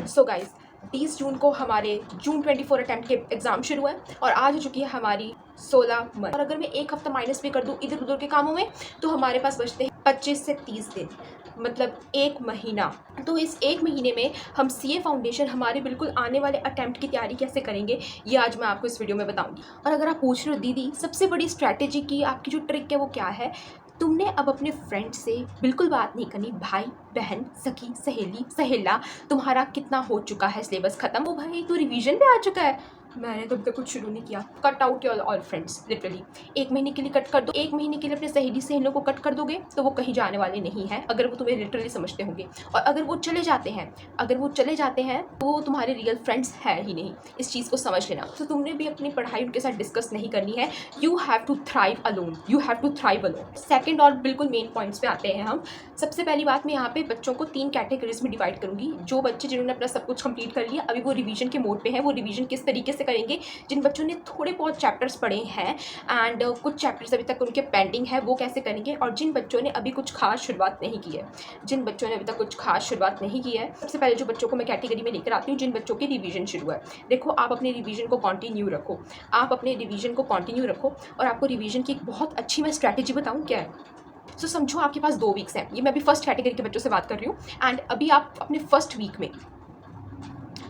So guys 30 जून को हमारे जून 24 attempt के एग्ज़ाम शुरू है और आज हो चुकी है हमारी 16 मई। और अगर मैं एक हफ्ता माइनस भी कर दूँ इधर उधर के कामों में तो हमारे पास बचते हैं 25 से 30 दिन, मतलब एक महीना। तो इस एक महीने में हम सीए फाउंडेशन हमारे बिल्कुल आने वाले अटैम्प्ट की तैयारी कैसे करेंगे ये आज मैं आपको इस वीडियो में बताऊंगी। और अगर आप पूछ रहे हो दीदी सबसे बड़ी स्ट्रैटेजी की आपकी जो ट्रिक है वो क्या है, तुमने अब अपने फ्रेंड से बिल्कुल बात नहीं करनी। भाई बहन सखी सहेली सहेला तुम्हारा कितना हो चुका है सिलेबस खत्म, वो भाई तो रिवीजन पे आ चुका है, मैंने तो अभी तक कुछ शुरू नहीं किया। Cut out your all friends, literally एक महीने के लिए कट कर दो। एक महीने के लिए अपने सहेली सहेलियों को कट कर दोगे तो वो कहीं जाने वाले नहीं हैं अगर वो तुम्हें लिटरली समझते होंगे। और अगर वो चले जाते हैं तो वो तुम्हारे रियल फ्रेंड्स है ही नहीं, इस चीज़ को समझ लेना। तो तुमने भी अपनी पढ़ाई उनके साथ डिस्कस नहीं करनी है। You have to thrive alone, you have to thrive alone. Second और बिल्कुल मेन पॉइंट्स पे आते हैं हम। सबसे पहली बात, मैं यहाँ पे बच्चों को 3 कैटेगरीज में डिवाइड करूँगी। जो बच्चे जिन्होंने अपना सब कुछ कंप्लीट कर लिया, अभी वो रिवीजन के मोड पे है, वो रिवीजन किस तरीके से करेंगे। जिन बच्चों ने थोड़े बहुत चैप्टर्स पढ़े हैं एंड कुछ चैप्टर्स अभी तक उनके पेंडिंग है, वो कैसे करेंगे। और जिन बच्चों ने अभी कुछ खास शुरुआत नहीं की है, सबसे पहले जो बच्चों को मैं कैटेगरी में लेकर आती हूँ, जिन बच्चों की रिवीजन शुरू है। देखो, आप अपने रिवीजन को कंटिन्यू रखो और आपको रिवीजन की एक बहुत अच्छी मैं स्ट्रैटेजी बताऊँ क्या है। तो समझो आपके पास 2 वीक्स हैं, ये मैं अभी फर्स्ट कैटेगरी के बच्चों से बात कर रही हूँ। एंड अभी आप अपने फर्स्ट वीक में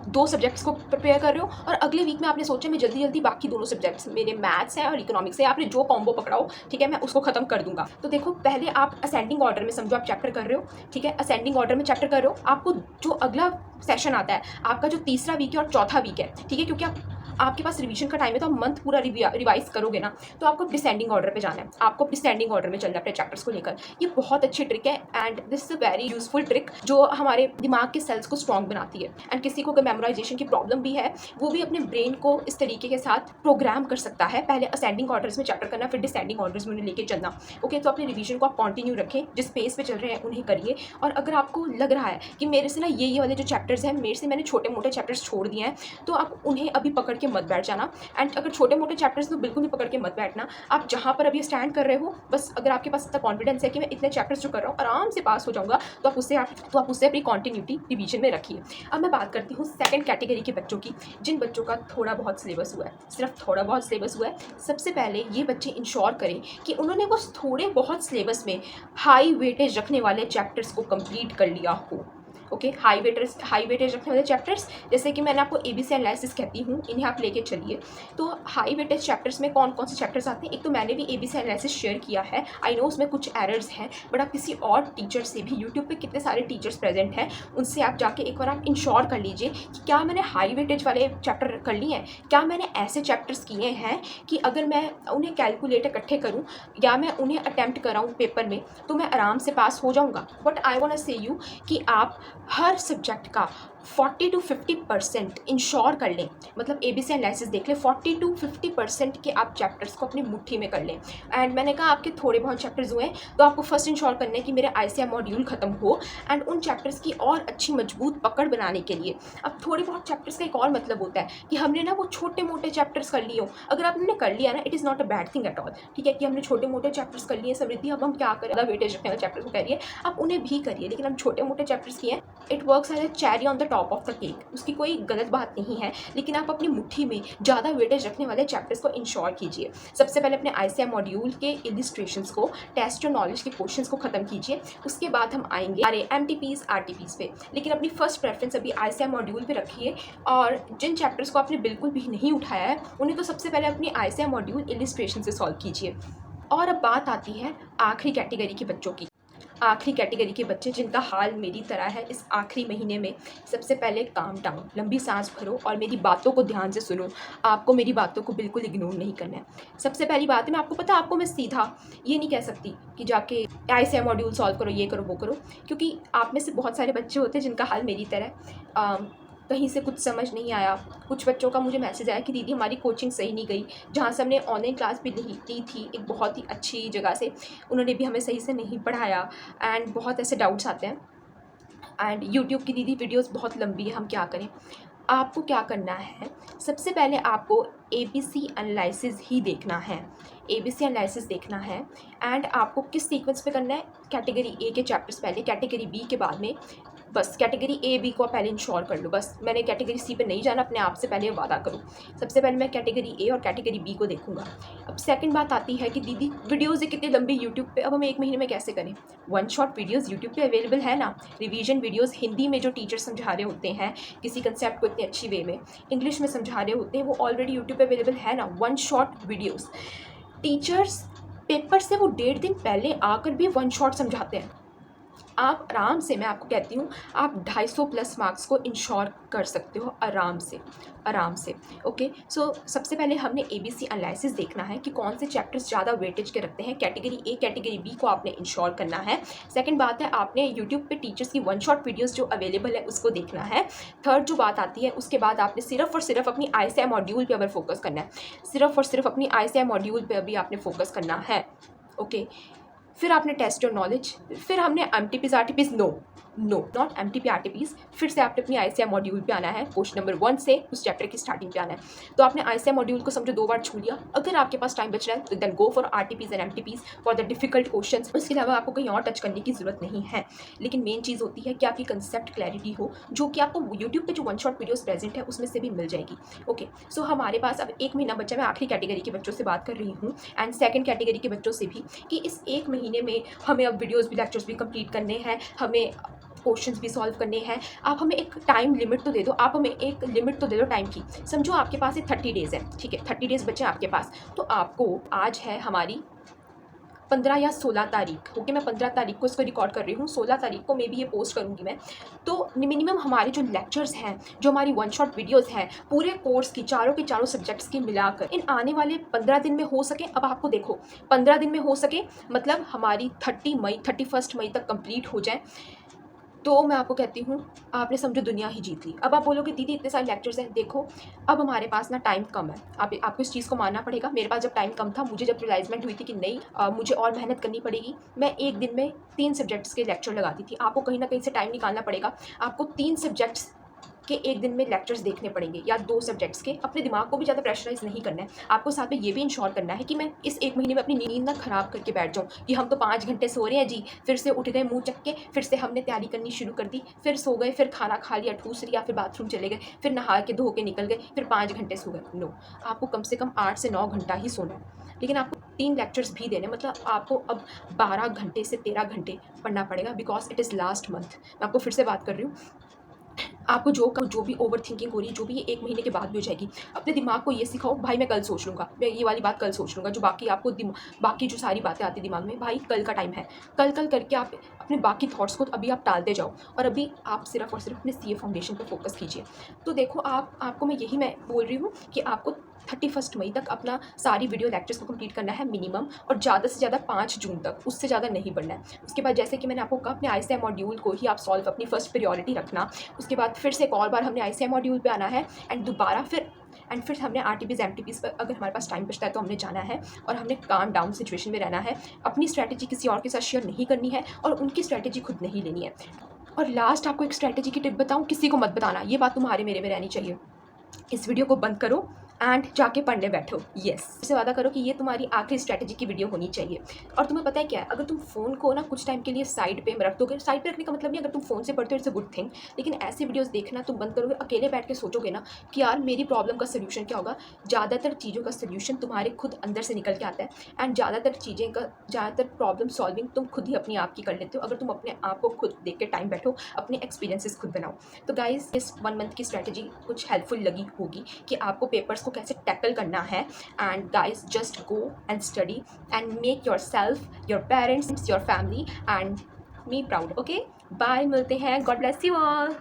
2 सब्जेक्ट्स को प्रिपेयर कर रहे हो और अगले वीक में आपने सोचा मैं जल्दी जल्दी बाकी दोनों सब्जेक्ट्स, मेरे मैथ्स है और इकोनॉमिक्स है, आपने जो कॉम्बो पकड़ाओ, ठीक है, मैं उसको खत्म कर दूंगा। तो देखो, पहले आप असेंडिंग ऑर्डर में समझो आप चैप्टर कर रहे हो, ठीक है, असेंडिंग ऑर्डर में चैप्टर कर रहे हो। आपको जो अगला सेशन आता है, आपका जो तीसरा वीक है और चौथा वीक है, ठीक है, क्योंकि आपके पास रिवीजन का टाइम है तो आप मंथ पूरा रिवाइज करोगे ना, तो आपको डिसेंडिंग ऑर्डर पे जाना है, आपको डिसेंडिंग ऑर्डर में चलना है अपने चैप्टर्स को लेकर। ये बहुत अच्छी ट्रिक है and this is a very useful trick जो हमारे दिमाग के सेल्स को स्ट्रॉन्ग बनाती है। एंड किसी को अगर मेमोराइजेशन की प्रॉब्लम भी है, वो भी अपने ब्रेन को इस तरीके के साथ प्रोग्राम कर सकता है। पहले असेंडिंग ऑर्डर्स में चैप्टर करना, फिर डिसेंडिंग ऑर्डर्स में उन्हें लेके चलना। ओके, तो अपने रिवीजन को आप कंटिन्यू रखें, जिस पेस पे चल रहे हैं उन्हें करिए। और अगर आपको लग रहा है कि मेरे से ना ये वाले जो चैप्टर्स हैं, मेरे से मैंने छोटे मोटे चैप्टर्स छोड़ दिए हैं, तो आप उन्हें अभी पकड़ के मत बैठ जाना। एंड अगर छोटे मोटे चैप्टर्स तो बिल्कुल भी पकड़ के मत बैठना। आप जहाँ पर अभी स्टैंड कर रहे हो, बस अगर आपके पास इतना कॉन्फिडेंस है कि मैं इतने चैप्टर्स जो कर रहा हूँ आराम से पास हो जाऊँगा, तो आप उससे अपनी कॉन्टिन्यूटी रिवीजन में रखिए। अब मैं बात करती हूँ सेकंड कैटेगरी के बच्चों की, जिन बच्चों का थोड़ा बहुत सिलेबस हुआ है, सिर्फ थोड़ा बहुत सिलेबस हुआ है। सबसे पहले ये बच्चे इंश्योर करें कि उन्होंने वो थोड़े बहुत सिलेबस में हाई वेटेज रखने वाले चैप्टर्स को कंप्लीट कर लिया हो। ओके, हाई वेटेज रखने वाले चैप्टर्स, जैसे कि मैंने आपको एबीसी एनालिसिस कहती हूँ, इन्हें आप लेके चलिए। तो हाई वेटेज चैप्टर्स में कौन कौन से चैप्टर्स आते हैं, एक तो मैंने भी एबीसी एनालिसिस शेयर किया है, आई नो उसमें कुछ एरर्स हैं, बट आप किसी और टीचर से भी, यूट्यूब पे कितने सारे टीचर्स प्रेजेंट हैं, उनसे आप जाके एक बार आप इंश्योर कर लीजिए कि क्या मैंने हाई वेटेज वाले चैप्टर कर लिए हैं, क्या मैंने ऐसे चैप्टर्स किए हैं कि अगर मैं उन्हें कैलकुलेट इकट्ठे करूँ या मैं उन्हें अटैम्प्ट कराऊँ पेपर में तो मैं आराम से पास हो जाऊँगा। बट आई वांट टू से यू कि आप हर सब्जेक्ट का 40 to 50% इंश्योर कर लें, मतलब एबीसी एनालिसिस देख लें, 40 to 50% के आप चैप्टर्स को अपनी मुट्ठी में कर लें। एंड मैंने कहा आपके थोड़े बहुत चैप्टर्स हुए हैं तो आपको फर्स्ट इंश्योर करना है कि मेरे आईसीएम मॉड्यूल खत्म हो एंड उन चैप्टर्स की और अच्छी मजबूत पकड़ बनाने के लिए। अब थोड़े बहुत चैप्टर्स का एक और मतलब होता है कि हमने ना वो छोटे मोटे चैप्टर्स कर लिए हो। अगर आपने कर लिया ना, it is not a bad thing at all, ठीक है, कि हमने छोटे मोटे चैप्टर्स कर लिए समृद्धि, अब हम क्या करें, ज़्यादा वेटेज रखने वाले चैप्टर्स को करिए, आप उन्हें भी करिए, लेकिन हम छोटे मोटे चैप्टर्स किए हैं, it works as a cherry on the top of the cake, उसकी कोई गलत बात नहीं है। लेकिन आप अपनी मुट्ठी में ज़्यादा वेटेज रखने वाले चैप्टर्स को इंश्योर कीजिए। सबसे पहले अपने आईसीएम मॉड्यूल के इलिस्ट्रेशंस को, टेस्ट और नॉलेज के क्वेश्चंस को खत्म कीजिए। उसके बाद हम आएंगे सारे एमटीपीज आरटीपीज पे, लेकिन अपनी फर्स्ट प्रेफरेंस अभी आईसीएम मॉड्यूल पे रखिए। और जिन चैप्टर्स को आपने बिल्कुल भी नहीं उठाया है उन्हें तो सबसे पहले अपनी आईसीएम मॉड्यूल इलिस्ट्रेशन से सॉल्व कीजिए। और अब बात आती है आखिरी कैटेगरी के बच्चों की। आखिरी कैटेगरी के बच्चे जिनका हाल मेरी तरह है इस आखिरी महीने में, सबसे पहले काम डाउन, लंबी सांस भरो और मेरी बातों को ध्यान से सुनो। आपको मेरी बातों को बिल्कुल इग्नोर नहीं करना है। सबसे पहली बात है, मैं आपको पता है, आपको मैं सीधा ये नहीं कह सकती कि जाके आईसीएम मॉड्यूल सॉल्व करो, ये करो वो करो, क्योंकि आप में से बहुत सारे बच्चे होते हैं जिनका हाल मेरी तरह कहीं से कुछ समझ नहीं आया। कुछ बच्चों का मुझे मैसेज आया कि दीदी हमारी कोचिंग सही नहीं गई, जहाँ से हमने ऑनलाइन क्लास भी ली थी एक बहुत ही अच्छी जगह से, उन्होंने भी हमें सही से नहीं पढ़ाया एंड बहुत ऐसे डाउट्स आते हैं। एंड यूट्यूब की दीदी वीडियोस बहुत लंबी है, हम क्या करें। आपको क्या करना है, सबसे पहले आपको एबीसी एनालिसिस ही देखना है, एबीसी एनालिसिस देखना है। एंड आपको किस सीक्वेंस पे करना है, कैटेगरी ए के चैप्टर्स पहले, कैटेगरी बी के बाद में, बस कैटेगरी ए बी को आप पहले इंश्योर कर लो, बस मैंने कैटेगरी सी पे नहीं जाना, अपने आप से पहले वादा करो। सबसे पहले मैं कैटेगरी ए और कैटेगरी बी को देखूंगा। अब सेकंड बात आती है कि दीदी वीडियोज़ कितनी लंबी यूट्यूब पे, अब हम 1 महीने में कैसे करें? वन शॉट वीडियोज़ यूट्यूब पे अवेलेबल है ना, रिवीजन वीडियोज़ हिंदी में जो टीचर समझा रहे होते हैं किसी कंसेप्ट को इतनी अच्छी वे में, इंग्लिश में समझा रहे होते हैं, वो ऑलरेडी यूट्यूब पे अवेलेबल है ना, one shot videos. Teachers paper से वो 1.5 दिन पहले आकर भी वन शॉट समझाते हैं। आप आराम से, मैं आपको कहती हूँ, आप 250 प्लस मार्क्स को इंश्योर कर सकते हो आराम से, आराम से। ओके, सो सबसे पहले हमने ABC एनालिसिस देखना है कि कौन से चैप्टर्स ज़्यादा वेटेज के रखते हैं। कैटेगरी ए कैटेगरी बी को आपने इंश्योर करना है। सेकंड बात है, आपने यूट्यूब पे टीचर्स की वन शॉट वीडियोस जो अवेलेबल है उसको देखना है। थर्ड जो बात आती है, उसके बाद आपने सिर्फ और सिर्फ अपनी ICI मॉड्यूल पर अगर फोकस करना है, सिर्फ और सिर्फ अपनी ICI मॉड्यूल पर अभी आपने फोकस करना है। ओके, फिर आपने टेस्ट योर नॉलेज, फिर हमने MTPs RTPs not MTP RTPs, फिर से आपने अपनी ICI मॉड्यूल पे आना है, क्वेश्चन नंबर 1 से उस चैप्टर की स्टार्टिंग पे आना है। तो आपने ICI मॉड्यूल को समझो 2 बार छू लिया। अगर आपके पास टाइम बच रहा है तो then go for RTPs and MTPs for the difficult question. उसके अलावा आपको कहीं और टच करने की जरूरत नहीं है। लेकिन मेन चीज़ होती है कि आपकी कंसेप्ट क्लैरिटी हो, जो कि आपको यूट्यूब पे जो वन शॉट वीडियोस प्रेजेंट है उसमें से भी मिल जाएगी। ओके, सो हमारे पास अब 1 महीना बचा। मैं आखिरी कैटेगरी के बच्चों से बात कर रही हूँ एंड सेकंड कैटेगरी के बच्चों से भी, कि इस 1 महीने में हमें अब वीडियोस भी लेक्चर्स भी कंप्लीट करने हैं, हमें क्वेश्चंस भी सॉल्व करने हैं। आप हमें एक टाइम लिमिट तो दे दो, आप हमें एक लिमिट तो दे दो टाइम की। समझो आपके पास ये 30 डेज़ है, ठीक है, 30 डेज़ बचे आपके पास। तो आपको, आज है हमारी 15 या 16 तारीख, ओके, मैं 15 तारीख को इसको रिकॉर्ड कर रही हूँ, 16 तारीख को मे भी ये पोस्ट करूँगी मैं। तो मिनिमम हमारे जो लेक्चर्स हैं, जो हमारी वन शॉट वीडियोस हैं, पूरे कोर्स की चारों के चारों सब्जेक्ट्स की मिलाकर इन आने वाले 15 दिन में हो सके, अब आपको देखो 15 दिन में हो सके, मतलब हमारी 31 मई तक कंप्लीट हो जाए, तो मैं आपको कहती हूँ आपने समझो दुनिया ही जीत ली। अब आप बोलोगे दीदी इतने सारे लेक्चर्स हैं, देखो अब हमारे पास ना टाइम कम है, आपको इस चीज़ को मानना पड़ेगा। मेरे पास जब टाइम कम था, मुझे जब रियलाइजमेंट हुई थी कि नहीं मुझे और मेहनत करनी पड़ेगी, मैं एक दिन में 3 सब्जेक्ट्स के लेक्चर लगाती थी। आपको कहीं ना कहीं से टाइम निकालना पड़ेगा, आपको 3 सब्जेक्ट्स के एक दिन में लेक्चर्स देखने पड़ेंगे या 2 सब्जेक्ट्स के। अपने दिमाग को भी ज़्यादा प्रेशराइज नहीं करना है, आपको साथ में ये भी इंश्योर करना है कि मैं इस 1 महीने में अपनी नींद ना ख़राब करके बैठ जाऊँ कि हम तो 5 घंटे सो रहे हैं जी, फिर से उठ गए मुँह चक्के, फिर से हमने तैयारी करनी शुरू कर दी, फिर सो गए, फिर खाना खा लिया, ठूस लिया, फिर बाथरूम चले गए, फिर नहा के धो के निकल गए, फिर 5 घंटे सो गए। नो, आपको कम से कम 8 से 9 घंटा ही सोना है, लेकिन आपको 3 लेक्चर्स भी देने, मतलब आपको अब 12 घंटे से 13 घंटे पढ़ना पड़ेगा, because it is last month. मैं आपको फिर से बात कर रही हूँ, आपको जो भी ओवर थिंकिंग हो रही है, जो भी ये 1 महीने के बाद भी हो जाएगी, अपने दिमाग को ये सिखाओ भाई मैं कल सोच लूँगा, मैं ये वाली बात कल सोच लूँगा। जो बाकी आपको बाकी जो सारी बातें आती दिमाग में, भाई कल का टाइम है, कल करके आप अपने बाकी थॉट्स को अभी आप टालते जाओ और अभी आप सिर्फ और सिर्फ अपने CA फाउंडेशन पर फोकस कीजिए। तो देखो आपको मैं बोल रही हूँ कि आपको 31 मई तक अपना सारी वीडियो लेक्चर्स को कंप्लीट करना है मिनिमम, और ज़्यादा से ज़्यादा 5 जून तक, उससे ज़्यादा नहीं बढ़ना है। उसके बाद जैसे कि मैंने आपको कहा, अपने ICI मॉड्यूल को ही आप सॉल्व अपनी फर्स्ट प्रायोरिटी रखना। उसके बाद फिर से एक और बार हमने ICI मॉड्यूल पे आना है एंड दोबारा फिर हमने RTPs MTPs पर, अगर हमारे पास टाइम बचता है तो हमने जाना है और हमने काम डाउन सिचुएशन में रहना है। अपनी स्ट्रैटेजी किसी और के साथ शेयर नहीं करनी है और उनकी स्ट्रैटेजी खुद नहीं लेनी है। और लास्ट आपको एक स्ट्रैटेजी की टिप बताऊँ, किसी को मत बताना, ये बात तुम्हारे मेरे में रहनी चाहिए। इस वीडियो को बंद करो एंड जाके पढ़ने बैठो। यस, इससे वादा करो कि ये तुम्हारी आखिरी स्ट्रैटेजी की वीडियो होनी चाहिए। और तुम्हें पता है क्या है, अगर तुम फ़ोन को ना कुछ टाइम के लिए साइड पे रख दोगे, साइड पे रखने का मतलब नहीं अगर तुम फ़ोन से पढ़ते हो इट्स अ गुड थिंग, लेकिन ऐसे वीडियोस देखना तुम बंद करोगे, अकेले बैठ के सोचोगे ना कि यार मेरी प्रॉब्लम का सोल्यूशन क्या होगा। ज़्यादातर चीज़ों का सोल्यूशन तुम्हारे खुद अंदर से निकल के आता है एंड ज़्यादातर प्रॉब्लम सॉल्विंग तुम खुद ही अपनी आप की कर लेते हो, अगर तुम अपने आप को खुद देख के टाइम बैठो, अपने एक्सपीरियंसेस खुद बनाओ। तो गाइज, इस 1 मंथ की स्ट्रैटेजी कुछ हेल्पफुल लगी होगी कि आपको पेपर्स को कैसे टैकल करना है। And guys, just go and study and make your self, your parents, your family and me proud. Okay, bye, मिलते हैं, गॉड ब्लेस यू ऑल।